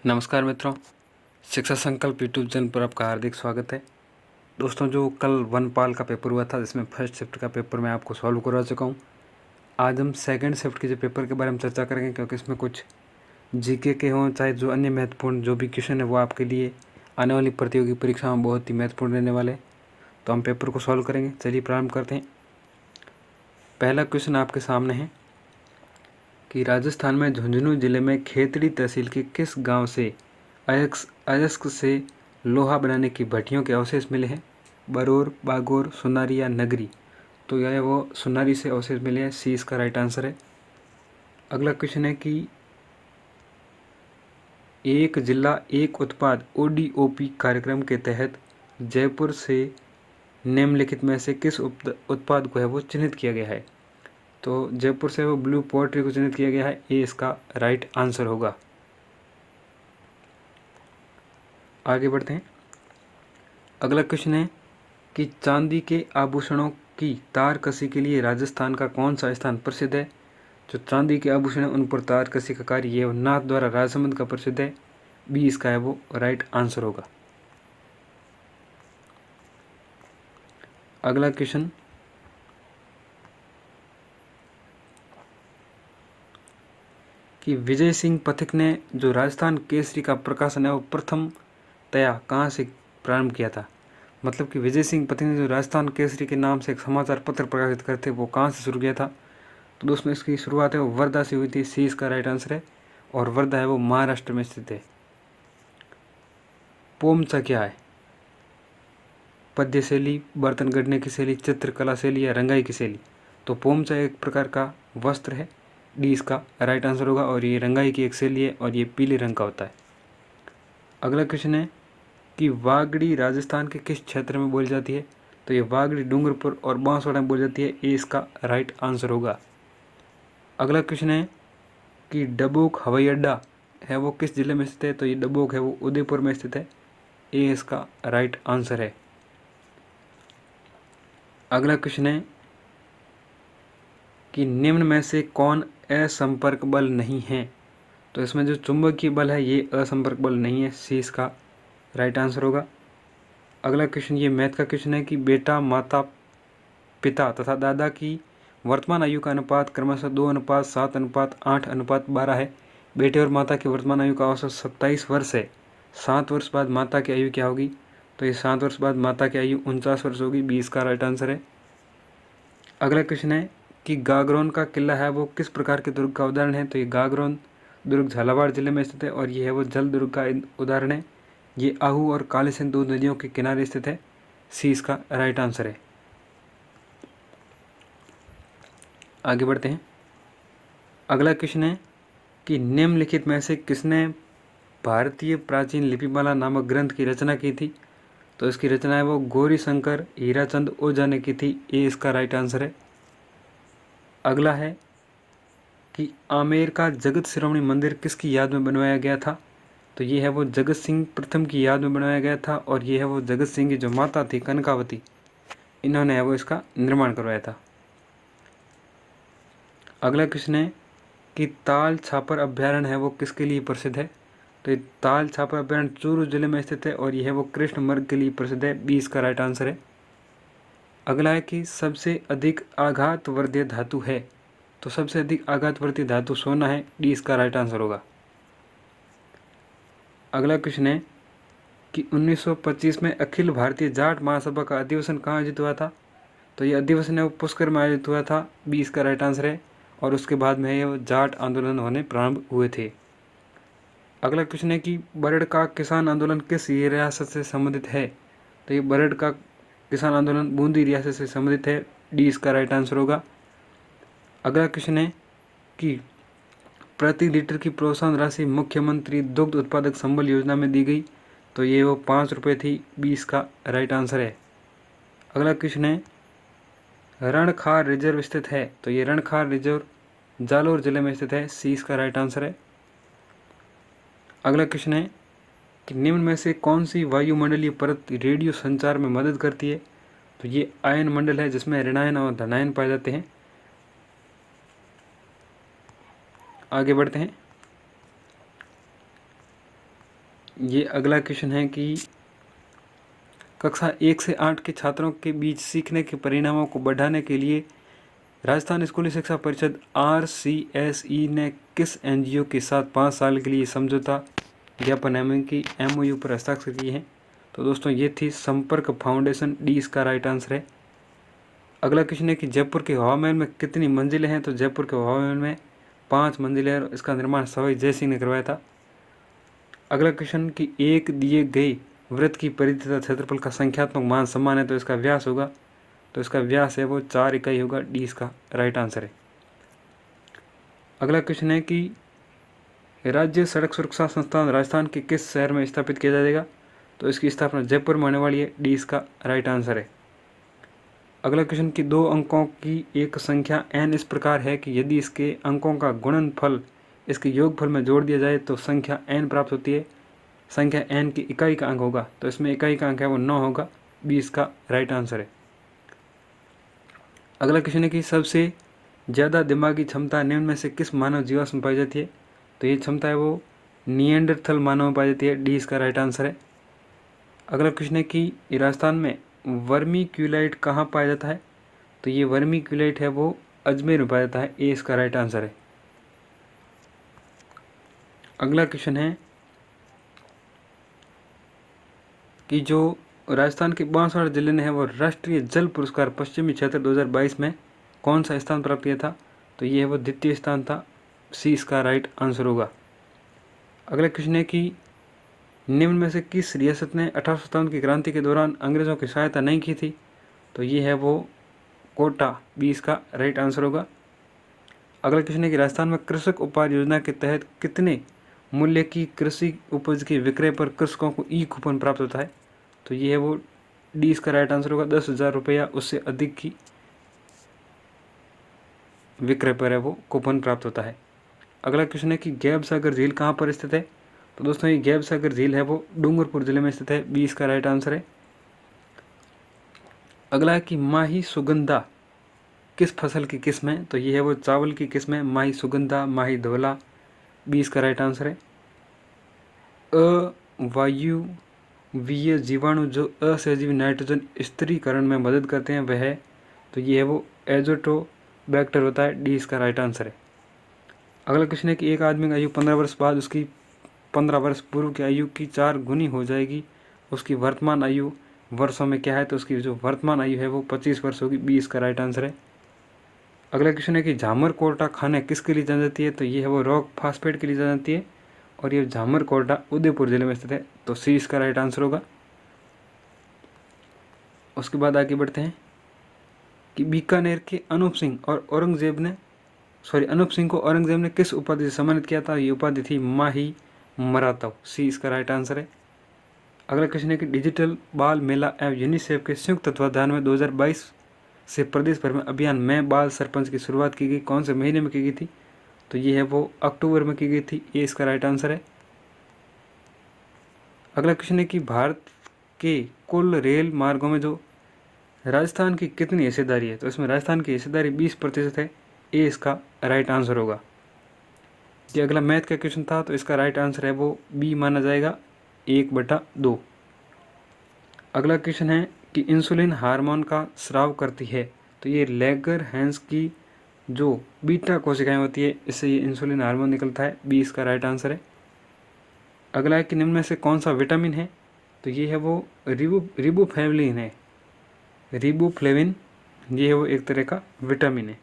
नमस्कार मित्रों, शिक्षा संकल्प यूट्यूब चैनल पर आपका हार्दिक स्वागत है। दोस्तों, जो कल वनपाल का पेपर हुआ था जिसमें फर्स्ट शिफ्ट का पेपर मैं आपको सॉल्व करवा चुका हूं। आज हम सेकंड शिफ्ट के जो पेपर के बारे में चर्चा करेंगे, क्योंकि इसमें कुछ जीके के हों चाहे जो अन्य महत्वपूर्ण जो भी क्वेश्चन है वो आपके लिए आने वाली प्रतियोगी परीक्षा में बहुत ही महत्वपूर्ण रहने वाले। तो हम पेपर को सॉल्व करेंगे। चलिए प्रारंभ करते हैं। पहला क्वेश्चन आपके सामने है कि राजस्थान में झुंझुनू जिले में खेतड़ी तहसील के किस गांव से अयस्क से लोहा बनाने की भट्टियों के अवशेष मिले हैं? बरौर, बागौर, सुनारी या नगरी? तो यह वो सुनारी से अवशेष मिले हैं। सी इसका राइट आंसर है। अगला क्वेश्चन है कि एक जिला एक उत्पाद ODOP कार्यक्रम के तहत जयपुर से निम्नलिखित में से किस उत्पाद को है वो चिन्हित किया गया है? तो जयपुर से वो ब्लू पोएट्री को चिन्हित किया गया है। ये इसका राइट आंसर होगा। आगे बढ़ते हैं। अगला क्वेश्चन है कि चांदी के आभूषणों की तार कसी के लिए राजस्थान का कौन सा स्थान प्रसिद्ध है? जो चांदी के आभूषण है उन पर तार कसी का कार्य ये नाथ द्वारा राजसमंद का प्रसिद्ध है। बी इसका है वो राइट आंसर होगा। अगला क्वेश्चन कि विजय सिंह पथिक ने जो राजस्थान केसरी का प्रकाशन है वो प्रथमतया कहाँ से प्रारंभ किया था? मतलब कि विजय सिंह पथिक ने जो राजस्थान केसरी के नाम से एक समाचार पत्र प्रकाशित करते वो कहाँ से शुरू किया था? तो दोस्तों, इसकी शुरुआत है वो वर्धा से हुई थी। सी इसका राइट आंसर है। और वर्धा है वो महाराष्ट्र में स्थित है। पोमचा क्या है? पद्य शैली, बर्तन गढ़ने की शैली, चित्रकला शैली या रंगाई की शैली? तो पोमचा एक प्रकार का वस्त्र है। डी इसका राइट आंसर होगा। और ये रंगाई की एक शैली है और ये पीले रंग का होता है। अगला क्वेश्चन है कि वागड़ी राजस्थान के किस क्षेत्र में बोली जाती है? तो ये वागड़ी डूंगरपुर और बांसवाड़ा में बोली जाती है। ये इसका राइट आंसर होगा। अगला क्वेश्चन है कि डबोक हवाई अड्डा है वो किस जिले में स्थित है? तो ये डबोक है वो उदयपुर में स्थित है। ये इसका राइट आंसर है। अगला क्वेश्चन है कि निम्न में से कौन असंपर्क बल नहीं है? तो इसमें जो चुंबकीय बल है ये असंपर्क बल नहीं है। सी इसका राइट आंसर होगा। अगला क्वेश्चन ये मैथ का क्वेश्चन है कि बेटा, माता पिता तथा दादा की वर्तमान आयु का अनुपात क्रमशः 2:7:8:12 है। बेटे और माता की वर्तमान आयु का औसत 27 वर्ष है। 7 वर्ष बाद माता की आयु क्या होगी? तो ये 7 वर्ष बाद माता की आयु 49 वर्ष होगी। 20 का राइट आंसर है। अगला क्वेश्चन है कि गागरोन का किला है वो किस प्रकार के दुर्ग का उदाहरण है? तो ये गागरोन दुर्ग झालावाड़ जिले में स्थित है और ये है वो जल दुर्ग का उदाहरण है। ये आहू और कालीसिंध दो नदियों के किनारे स्थित है। सी इसका राइट आंसर है। आगे बढ़ते हैं। अगला क्वेश्चन है कि निम्नलिखित में से किसने भारतीय प्राचीन लिपिमाला नामक ग्रंथ की रचना की थी? तो इसकी रचना है वो गौरी शंकर हीराचंद ओझा ने की थी। ये इसका राइट आंसर है। अगला है कि आमेर का जगत शिरोमणि मंदिर किसकी याद में बनवाया गया था? तो ये है वो जगत सिंह प्रथम की याद में बनवाया गया था। और ये है वो जगत सिंह की जो माता थी कनकावती, इन्होंने है वो इसका निर्माण करवाया था। अगला क्वेश्चन है कि ताल छापर अभ्यारण्य है वो किसके लिए प्रसिद्ध है? तो ये ताल छापर अभ्यारण्य चूरू जिले में स्थित है और यह है वो कृष्ण मृग के लिए प्रसिद्ध है। 20 का राइट आंसर है। अगला है कि सबसे अधिक आघातवर्धीय धातु है? तो सबसे अधिक आघातवर्धीय धातु सोना है। 20 का राइट आंसर होगा। अगला क्वेश्चन है कि 1925 में अखिल भारतीय जाट महासभा का अधिवेशन कहाँ आयोजित हुआ था? तो ये अधिवेशन है वो पुष्कर में आयोजित हुआ था। 20 का राइट आंसर है। और उसके बाद में ये जाट आंदोलन होने प्रारंभ हुए थे। अगला क्वेश्चन है कि बरड़ का किसान आंदोलन किस रियासत से संबंधित है? तो ये बरड़ का किसान आंदोलन बूंदी रियासत से संबंधित है। डी इसका राइट आंसर होगा। अगला क्वेश्चन है कि प्रति लीटर की प्रोत्साहन राशि मुख्यमंत्री दुग्ध उत्पादक संबल योजना में दी गई। तो ये वो 5 रुपये थी। 20 का राइट आंसर है। अगला क्वेश्चन है रणखार रिजर्व स्थित है? तो ये रणखार रिजर्व जालोर जिले में स्थित है। सी इसका राइट आंसर है। अगला क्वेश्चन है कि निम्न में से कौन सी वायुमंडलीय परत रेडियो संचार में मदद करती है? तो ये आयन मंडल है जिसमें ऋणायन और धनायन पाए जाते हैं। आगे बढ़ते हैं। ये अगला क्वेश्चन है कि कक्षा 1 से 8 के छात्रों के बीच सीखने के परिणामों को बढ़ाने के लिए राजस्थान स्कूली शिक्षा परिषद RCSE ने किस NGO के साथ 5 साल के लिए समझौता ज्ञापन MOU पर हस्ताक्षर किए हैं? तो दोस्तों ये थी संपर्क फाउंडेशन, डी इसका राइट आंसर है। अगला क्वेश्चन है कि जयपुर के हवा महल में कितनी मंजिलें हैं? तो जयपुर के हवा महल में 5 मंजिलें हैं और इसका निर्माण सवाई जय सिंह ने करवाया था। अगला क्वेश्चन कि एक दिए गए वृत्त की परिधि तथा क्षेत्रफल का संख्यात्मक मान समान है तो इसका व्यास होगा, तो इसका व्यास है वो 4 इकाई होगा, डी इसका राइट आंसर है। अगला क्वेश्चन है कि राज्य सड़क सुरक्षा संस्थान राजस्थान के किस शहर में स्थापित किया जाएगा? तो इसकी स्थापना जयपुर में होने वाली है, डी इसका राइट आंसर है। अगला क्वेश्चन कि 2 अंकों की एक संख्या n इस प्रकार है कि यदि इसके अंकों का गुणनफल इसके योगफल में जोड़ दिया जाए तो संख्या n प्राप्त होती है। संख्या n की इकाई का अंक होगा, तो इसमें इकाई का अंक है वो 9 होगा, बी इसका राइट आंसर है। अगला क्वेश्चन है कि सबसे ज़्यादा दिमागी क्षमता निम्न में से किस मानव जीवाश्म में पाई जाती है? तो ये क्षमता है वो निएंडरथल मानव में पाई जाती है, डी इसका राइट आंसर है। अगला क्वेश्चन है कि राजस्थान में वर्मी क्यूलाइट कहाँ पाया जाता है? तो ये वर्मी क्यूलाइट है वो अजमेर में पाया जाता है, ए इसका राइट आंसर है। अगला क्वेश्चन है कि जो राजस्थान के बांसवाड़ा जिले ने है वो राष्ट्रीय जल पुरस्कार पश्चिमी क्षेत्र 2022 में कौन सा स्थान प्राप्त किया था? तो ये है वो द्वितीय स्थान था, सी इसका राइट आंसर होगा। अगला क्वेश्चन है कि निम्न में से किस रियासत ने 1857 की क्रांति के दौरान अंग्रेज़ों की सहायता नहीं की थी? तो ये है वो कोटा, बी इसका राइट आंसर होगा। अगला क्वेश्चन है कि राजस्थान में कृषक उपहार योजना के तहत कितने मूल्य की कृषि उपज के विक्रय पर कृषकों को ई कूपन प्राप्त होता है? तो ये है वो डी इसका राइट आंसर होगा, 10,000 रुपया उससे अधिक की विक्रय पर है वो कूपन प्राप्त होता है। अगला क्वेश्चन है कि गैब सागर झील कहाँ पर स्थित है? तो दोस्तों ये गैब सागर झील है वो डूंगरपुर जिले में स्थित है, बी इसका राइट आंसर है। अगला है कि माही सुगंधा किस फसल की किस्म है? तो ये है वो चावल की किस्म है, माही सुगंधा, माही धवला, बी इसका राइट आंसर है। अवायुवीय जीवाणु जो असहजीवी नाइट्रोजन स्थिरीकरण में मदद करते हैं वह है, तो ये है वो एजोटोबैक्टर होता है, डी इसका राइट आंसर है। अगला क्वेश्चन है कि एक आदमी की आयु 15 वर्ष बाद उसकी 15 वर्ष पूर्व की आयु की 4 गुनी हो जाएगी, उसकी वर्तमान आयु वर्षों में क्या है? तो उसकी जो वर्तमान आयु है वो 25 वर्ष होगी, बी इसका राइट आंसर है। अगला क्वेश्चन है कि झामर कोटा खाने किसके लिए जानी जाती है? तो ये है वो रॉक फास्फेट के लिए जानी जाती है और ये झामर कोटा उदयपुर जिले में स्थित है, तो सी इसका राइट आंसर होगा। उसके बाद आगे बढ़ते हैं कि बीकानेर के अनूप सिंह को औरंगजेब ने किस उपाधि से सम्मानित किया था? ये उपाधि थी माही मराठा, सी इसका राइट आंसर है। अगला क्वेश्चन है कि डिजिटल बाल मेला एवं यूनिसेफ के संयुक्त तत्वाधान में 2022 से प्रदेश भर में अभियान मैं बाल सरपंच की शुरुआत की गई, कौन से महीने में की गई थी? तो ये है वो अक्टूबर में की गई थी, ये इसका राइट आंसर है। अगला क्वेश्चन है कि भारत के कुल रेल मार्गों में जो राजस्थान की कितनी हिस्सेदारी है? तो इसमें राजस्थान की हिस्सेदारी 20% है, ए इसका राइट आंसर होगा। ये अगला मैथ का क्वेश्चन था, तो इसका राइट आंसर है वो बी माना जाएगा, 1/2। अगला क्वेश्चन है कि इंसुलिन हार्मोन का स्राव करती है, तो ये लेगर हैंस की जो बीटा कोशिकाएं होती है इससे ये इंसुलिन हार्मोन निकलता है, बी इसका राइट आंसर है। अगला है कि निम्न में से कौन सा विटामिन है? तो ये है वो रिबोफ्लेविन है, रिबोफ्लेविन, ये है वो एक तरह का विटामिन है।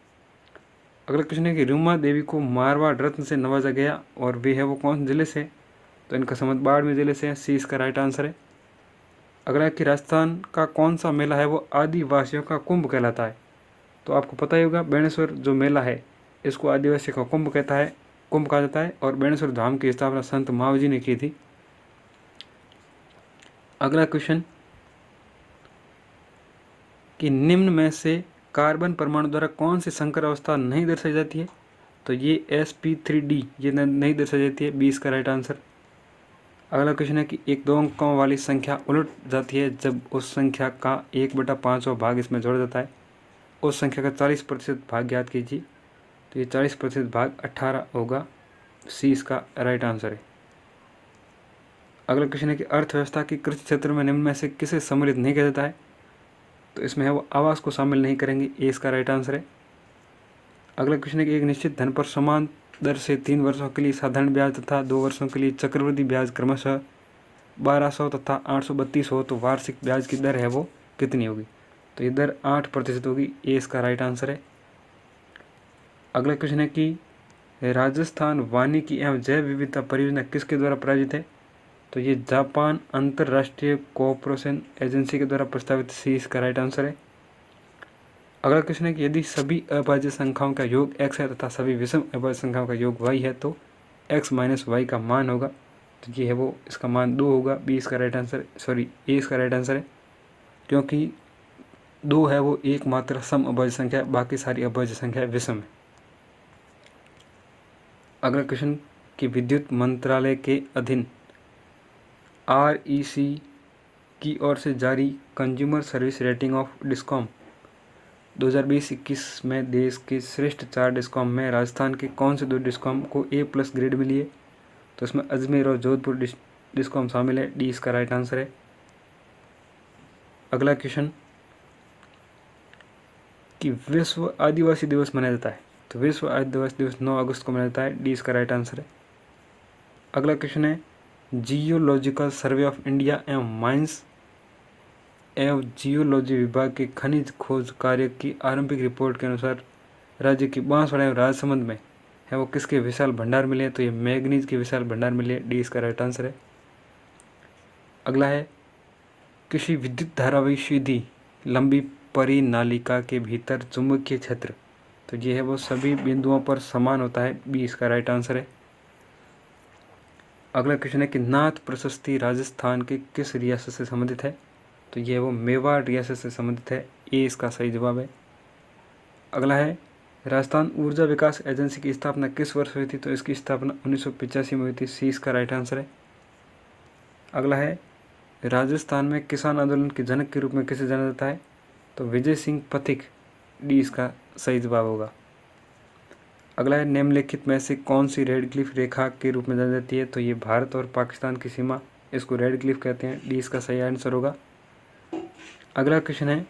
अगला क्वेश्चन है कि रूमा देवी को मारवाड़ रत्न से नवाजा गया और वे है वो कौन जिले से? तो इनका संबंध बाड़मेर जिले से है, सी इसका राइट आंसर है। अगला है कि राजस्थान का कौन सा मेला है वो आदिवासियों का कुंभ कहलाता है? तो आपको पता ही होगा बेणेश्वर जो मेला है इसको आदिवासियों का कुंभ कहा जाता है और बेणेश्वर धाम की स्थापना संत मावजी ने की थी। अगला क्वेश्चन कि निम्न में से कार्बन परमाणु द्वारा कौन सी संकर अवस्था नहीं दर्शाई जाती है? तो ये sp3d ये नहीं दर्शाई जाती है, बी इसका राइट आंसर। अगला क्वेश्चन है कि एक 2 अंकों वाली संख्या उलट जाती है जब उस संख्या का 1/5वां भाग इसमें जोड़ा जाता है, उस संख्या का 40% भाग ज्ञात कीजिए, तो ये 40% भाग 18 होगा, सी इसका राइट आंसर है। अगला क्वेश्चन है कि अर्थव्यवस्था की कृषि क्षेत्र में निम्न में से किसे सम्मिलित नहीं किया जाता है, तो इसमें है वो आवास को शामिल नहीं करेंगे, ए इसका राइट आंसर है। अगला क्वेश्चन है कि एक निश्चित धन पर समान दर से 3 वर्षों के लिए साधारण ब्याज तथा 2 वर्षों के लिए चक्रवृद्धि ब्याज क्रमशः 1200 तथा 832 हो तो वार्षिक ब्याज की दर है वो कितनी होगी, तो ये दर 8% होगी, ए इसका राइट आंसर है। अगला क्वेश्चन है कि राजस्थान वानिकी एवं जैव विविधता परियोजना किसके द्वारा प्रायोजित है, तो ये जापान अंतर्राष्ट्रीय कोऑपरेशन एजेंसी के द्वारा प्रस्तावित, सी इसका राइट आंसर है। अगला क्वेश्चन है कि यदि सभी अभाज्य संख्याओं का योग x है तथा सभी विषम अभाज्य संख्याओं का योग y है तो x माइनस वाई का मान होगा, तो ये है वो इसका मान 2 होगा, बी इसका राइट आंसर, सॉरी ए इसका राइट आंसर है, क्योंकि 2 है वो एकमात्र सम अभाज्य संख्या है, बाकी सारी अभाज्य संख्या विषम है। अगला क्वेश्चन कि विद्युत मंत्रालय के अधीन REC की ओर से जारी consumer service rating of discom 2020-21 में देश के श्रेष्ठ 4 डिस्कॉम में राजस्थान के कौन से 2 डिस्कॉम को A+ ग्रेड मिली है, तो इसमें अजमेर और जोधपुर डिस्कॉम शामिल है, डी इसका राइट आंसर है। अगला क्वेश्चन कि विश्व आदिवासी दिवस मनाया जाता है, तो विश्व आदिवासी दिवस 9 अगस्त को मनाया जाता है, डी इसका राइट आंसर है। अगला क्वेश्चन है जियोलॉजिकल सर्वे ऑफ इंडिया एवं माइंस एवं जियोलॉजी विभाग के खनिज खोज कार्य की आरंभिक रिपोर्ट के अनुसार राज्य की बांसवाड़ा एवं राजसमंद में है वो किसके विशाल भंडार मिले, तो ये मैग्नीज के विशाल भंडार मिले, डी इसका राइट आंसर है। अगला है किसी विद्युत धारावाही सीधी लंबी परिनालिका के भीतर चुंबकीय क्षेत्र, तो ये है वो सभी बिंदुओं पर समान होता है, बी इसका राइट आंसर है। अगला क्वेश्चन है कि नाथ प्रशस्ति राजस्थान के किस रियासत से संबंधित है, तो ये वो मेवाड़ रियासत से संबंधित है, ए इसका सही जवाब है। अगला है राजस्थान ऊर्जा विकास एजेंसी की स्थापना किस वर्ष हुई थी, तो इसकी स्थापना 1985 में हुई थी, सी इसका राइट आंसर है। अगला है राजस्थान में किसान आंदोलन के जनक के रूप में किसे जाना जाता है, तो विजय सिंह पथिक, डी इसका सही जवाब होगा। अगला है निम्नलिखित में से कौन सी रेड क्लिफ रेखा के रूप में जानी जाती है, तो ये भारत और पाकिस्तान की सीमा, इसको रेड क्लिफ कहते हैं, डी इसका सही आंसर होगा। अगला क्वेश्चन है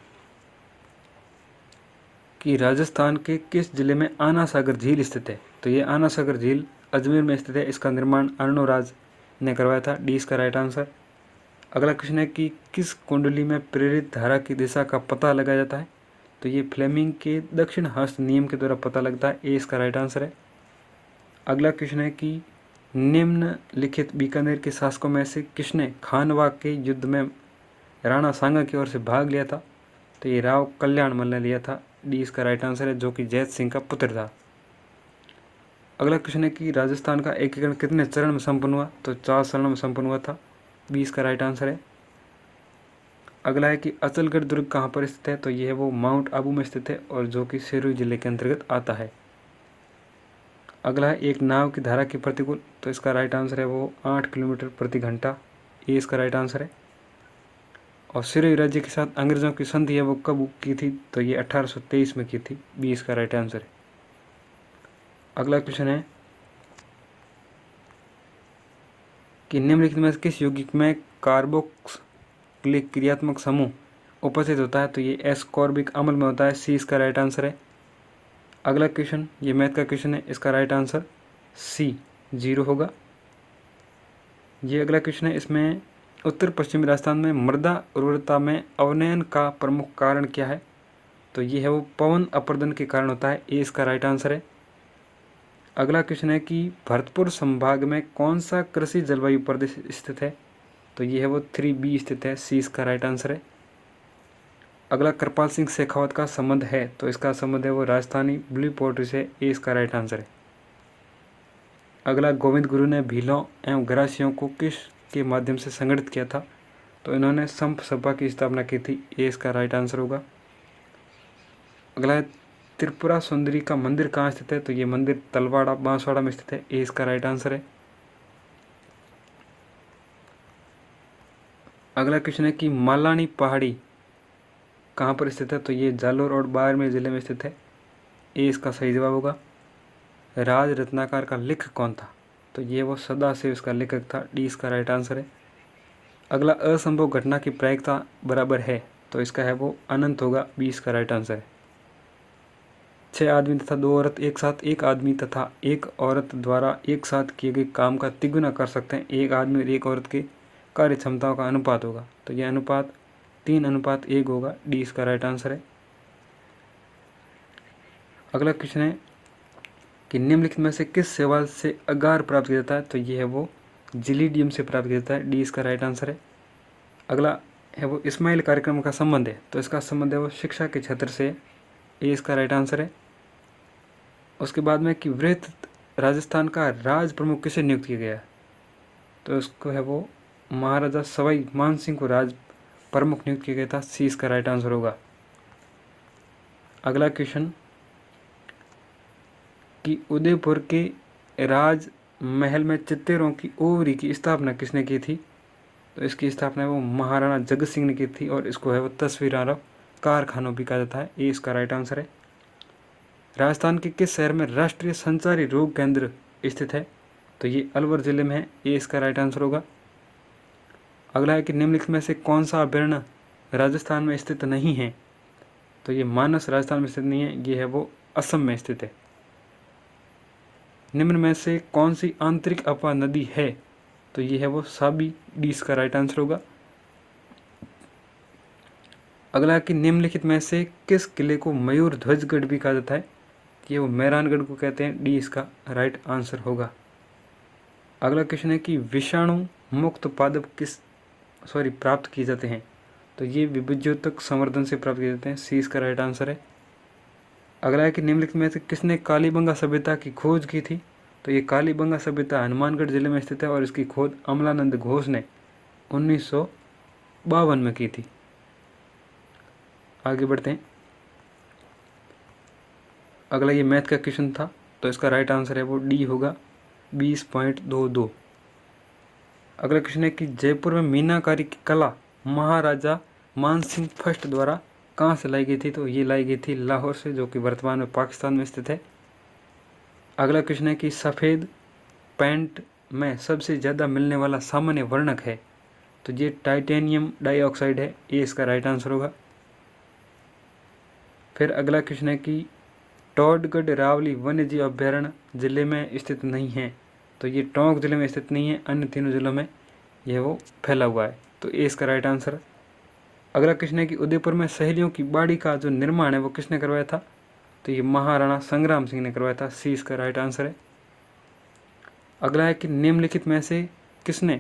कि राजस्थान के किस जिले में आना सागर झील स्थित है, तो ये आना सागर झील अजमेर में स्थित है, इसका निर्माण अर्णोराज ने करवाया था, डी इसका राइट आंसर। अगला क्वेश्चन है कि किस कुंडली में प्रेरित धारा की दिशा का पता लगाया जाता है, तो ये फ्लेमिंग के दक्षिण हस्त नियम के द्वारा पता लगता है, ए इसका राइट आंसर है। अगला क्वेश्चन है कि निम्नलिखित बीकानेर के शासकों में से किसने खानवा के युद्ध में राणा सांगा की ओर से भाग लिया था, तो ये राव कल्याणमल ने लिया था, डी इसका राइट आंसर है, जो कि जैत सिंह का पुत्र था। अगला क्वेश्चन है कि राजस्थान का एकीकरण कितने चरण में संपन्न हुआ, तो 4 चरणों में संपन्न हुआ था, बी इसका राइट आंसर है। अगला है कि अचलगढ़ दुर्ग कहाँ पर स्थित है, तो ये है वो माउंट आबू में स्थित है और जो कि सिरोही जिले के अंतर्गत आता है। अगला है एक नाव की धारा के प्रतिकूल, तो इसका राइट आंसर है वो 8 किलोमीटर प्रति घंटा, ए इसका राइट आंसर है। और सिरोही राज्य के साथ अंग्रेजों की संधि है वो कब की थी, तो ये 1823 में की थी, बी इसका राइट आंसर है। अगला क्वेश्चन है कि निम्नलिखित में किस यौगिक में कार्बोक्सिलिक क्रियात्मक समूह उपस्थित होता है, तो ये एस्कॉर्बिक अम्ल में होता है, सी इसका राइट आंसर है। अगला क्वेश्चन ये मैथ का क्वेश्चन है, इसका राइट आंसर सी 0 होगा। ये अगला क्वेश्चन है, इसमें उत्तर पश्चिमी राजस्थान में मृदा उर्वरता में अवनयन का प्रमुख कारण क्या है, तो ये है वो पवन अपर्दन के कारण होता है, ए इसका राइट आंसर है। अगला क्वेश्चन है कि भरतपुर संभाग में कौन सा कृषि जलवायु प्रदेश स्थित है, तो ये है वो 3B स्थित है, सी इसका राइट आंसर है। अगला कृपाल सिंह शेखावत का संबंध है, तो इसका संबंध है वो राजस्थानी ब्लू पोल्ट्री से, ए इसका राइट आंसर है। अगला गोविंद गुरु ने भीलों एवं गरासियों को किस के माध्यम से संगठित किया था, तो इन्होंने संप सभा की स्थापना की थी, ए इसका राइट आंसर होगा। अगला है त्रिपुरा सुंदरी का मंदिर कहाँ स्थित है, तो ये मंदिर तलवाड़ा बांसवाड़ा में स्थित है, ए इसका राइट आंसर है। अगला क्वेश्चन है कि मालानी पहाड़ी कहाँ पर स्थित है, तो ये जालोर और बाड़मेर जिले में स्थित है, ए इसका सही जवाब होगा। राज रत्नाकर का लेखक कौन था, तो ये वो सदाशिव इसका लेखक था, डी इसका राइट आंसर है। अगला, असंभव घटना की प्रायिकता बराबर है, तो इसका है वो अनंत होगा, 20 का राइट आंसर है। 6 आदमी तथा 2 औरत एक साथ एक आदमी तथा एक औरत द्वारा एक साथ किए गए काम का तिगुना कर सकते हैं। एक आदमी और एक औरत की कार्य क्षमताओं का अनुपात होगा, तो यह अनुपात 3:1 होगा, डी इसका राइट आंसर है। अगला क्वेश्चन है कि निम्नलिखित में से किस शैवाल से अगार प्राप्त किया जाता है, तो ये है वो जिलीडियम से प्राप्त किया जाता है, डी इसका राइट आंसर है। अगला है वो इस्माइल कार्यक्रम का संबंध है, तो इसका संबंध है वो शिक्षा के क्षेत्र से, ए इसका राइट आंसर है। उसके बाद में कि वृहत राजस्थान का राज प्रमुख किसे नियुक्त किया गया है, तो इसको है वो महाराजा सवाई मानसिंह को राज प्रमुख नियुक्त किया गया था, सी इसका राइट आंसर होगा। अगला क्वेश्चन कि उदयपुर के राज महल में चित्तेरों की ओवरी की स्थापना किसने की थी, तो इसकी स्थापना वो महाराणा जगत सिंह ने की थी, और इसको है वो तस्वीरार कारखानों भी कहा जाता है, ये इसका राइट आंसर है। राजस्थान के किस शहर में राष्ट्रीय संचारी रोग केंद्र स्थित है, तो ये अलवर जिले में है, ये इसका राइट आंसर होगा। अगला है कि निम्नलिखित में से कौन सा अभ्यारण्य राजस्थान में स्थित नहीं है, तो ये मानस राजस्थान में स्थित नहीं है, ये है वो असम में स्थित है। निम्न में से कौन सी आंतरिक अफवाह नदी है, तो ये है वो साबी, डी इसका राइट आंसर होगा। अगला कि निम्नलिखित में से किस किले को मयूर ध्वजगढ़ भी कहा जाता है, कि वो मेहरानगढ़ को कहते हैं, डी इसका राइट आंसर होगा। अगला क्वेश्चन है कि विषाणु मुक्त पादप प्राप्त किए जाते हैं, तो ये विद्युतक संवर्धन से प्राप्त किए जाते हैं, सी इसका राइट आंसर है। अगला है कि निम्नलिखित में से किसने कालीबंगा सभ्यता की खोज की थी, तो ये कालीबंगा सभ्यता हनुमानगढ़ जिले में स्थित है, और इसकी खोज अमलानंद घोष ने 1952 में की थी। आगे बढ़ते हैं। अगला ये मैथ का क्वेश्चन था, तो इसका राइट आंसर है वो डी होगा, 20.22। अगला क्वेश्चन है कि जयपुर में मीनाकारी की कला महाराजा मानसिंह फर्स्ट द्वारा कहाँ से लाई गई थी, तो ये लाई गई थी लाहौर से, जो कि वर्तमान में पाकिस्तान में स्थित है। अगला क्वेश्चन है कि सफ़ेद पेंट में सबसे ज़्यादा मिलने वाला सामान्य वर्णक है, तो ये टाइटेनियम डाइऑक्साइड है, ये इसका राइट आंसर होगा। फिर अगला क्वेश्चन है कि टोडगढ़ रावली वन्यजीव अभ्यारण्य जिले में स्थित नहीं है, तो ये टोंक जिले में स्थित नहीं है, अन्य तीनों जिलों में यह वो फैला हुआ है, तो ये इसका राइट आंसर। अगला क्वेश्चन है कि उदयपुर में सहेलियों की बाड़ी का जो निर्माण है वो किसने करवाया था, तो ये महाराणा संग्राम सिंह ने करवाया था, सी इसका राइट आंसर है। अगला है कि निम्नलिखित में से किसने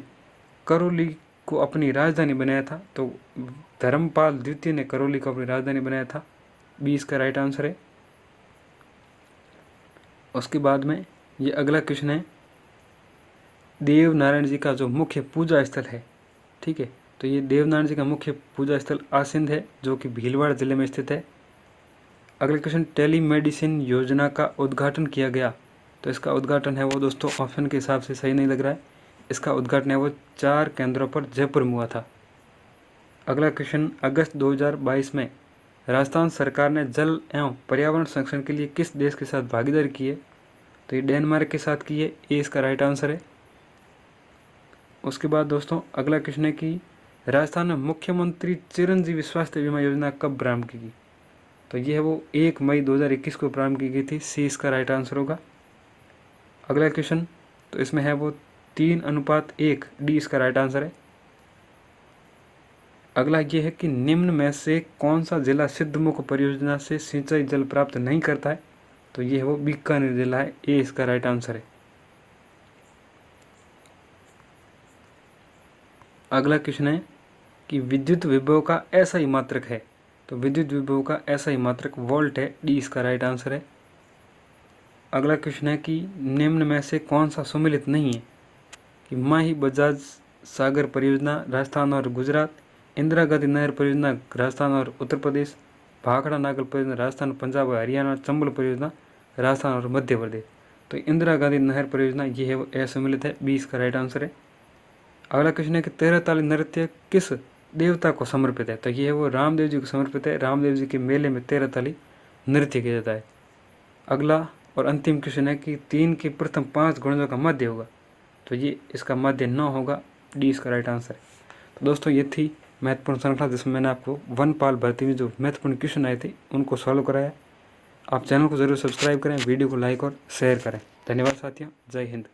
करौली को अपनी राजधानी बनाया था, तो धर्मपाल द्वितीय ने करौली को अपनी राजधानी बनाया था, बी इसका राइट आंसर है। उसके बाद में ये अगला क्वेश्चन है देव नारायण जी का जो मुख्य पूजा स्थल है, ठीक है, तो ये देव नारायण जी का मुख्य पूजा स्थल आसिंद है, जो कि भीलवाड़ा जिले में स्थित है। अगला क्वेश्चन टेलीमेडिसिन योजना का उद्घाटन किया गया, तो इसका उद्घाटन है वो दोस्तों ऑप्शन के हिसाब से सही नहीं लग रहा है, इसका उद्घाटन है वो 4 केंद्रों पर जयपुर में हुआ था। अगला क्वेश्चन अगस्त 2022 में राजस्थान सरकार ने जल एवं पर्यावरण संरक्षण के लिए किस देश के साथ भागीदारी की है, तो ये डेनमार्क के साथ की है, ये इसका राइट आंसर है। उसके बाद दोस्तों अगला क्वेश्चन है कि राजस्थान में मुख्यमंत्री चिरंजीवी स्वास्थ्य बीमा योजना कब प्रारंभ की गई, तो ये है वो 1 मई 2021 को प्रारंभ की गई थी, सी इसका राइट आंसर होगा। अगला क्वेश्चन तो इसमें है वो 3:1, डी इसका राइट आंसर है। अगला ये है कि निम्न में से कौन सा जिला सिद्धमुख परियोजना से सिंचाई जल प्राप्त नहीं करता है, तो ये है वो बीकानेर जिला है, ए इसका राइट आंसर है। अगला क्वेश्चन है कि विद्युत विभव का ऐसा ही मात्रक है, तो विद्युत विभव का ऐसा ही मात्रक वोल्ट है, डी इसका राइट आंसर है। अगला क्वेश्चन है कि निम्न में से कौन सा सम्मिलित नहीं है, कि माही बजाज सागर परियोजना राजस्थान और गुजरात, इंदिरा गांधी नहर परियोजना राजस्थान और उत्तर प्रदेश, भाखड़ा नागल परियोजना राजस्थान पंजाब और हरियाणा, चंबल परियोजना राजस्थान और मध्य प्रदेश, तो इंदिरा गांधी नहर परियोजना ये है वो असम्मिलित है, बी इसका राइट आंसर है। अगला क्वेश्चन है कि 13 ताली नृत्य किस देवता को समर्पित है, तो ये है वो रामदेव जी को समर्पित है, रामदेव जी के मेले में 13 ताली नृत्य किया जाता है। अगला और अंतिम क्वेश्चन है कि 3 के प्रथम 5 गुणजों का मध्य होगा, तो ये इसका मध्य 9 होगा, डी इसका राइट आंसर है। तो दोस्तों ये थी महत्वपूर्ण श्रृंखला जिसमें मैंने आपको वनपाल भर्ती में जो महत्वपूर्ण क्वेश्चन आए थे उनको सॉल्व कराया। आप चैनल को ज़रूर सब्सक्राइब करें, वीडियो को लाइक और शेयर करें। धन्यवाद साथियों, जय हिंद।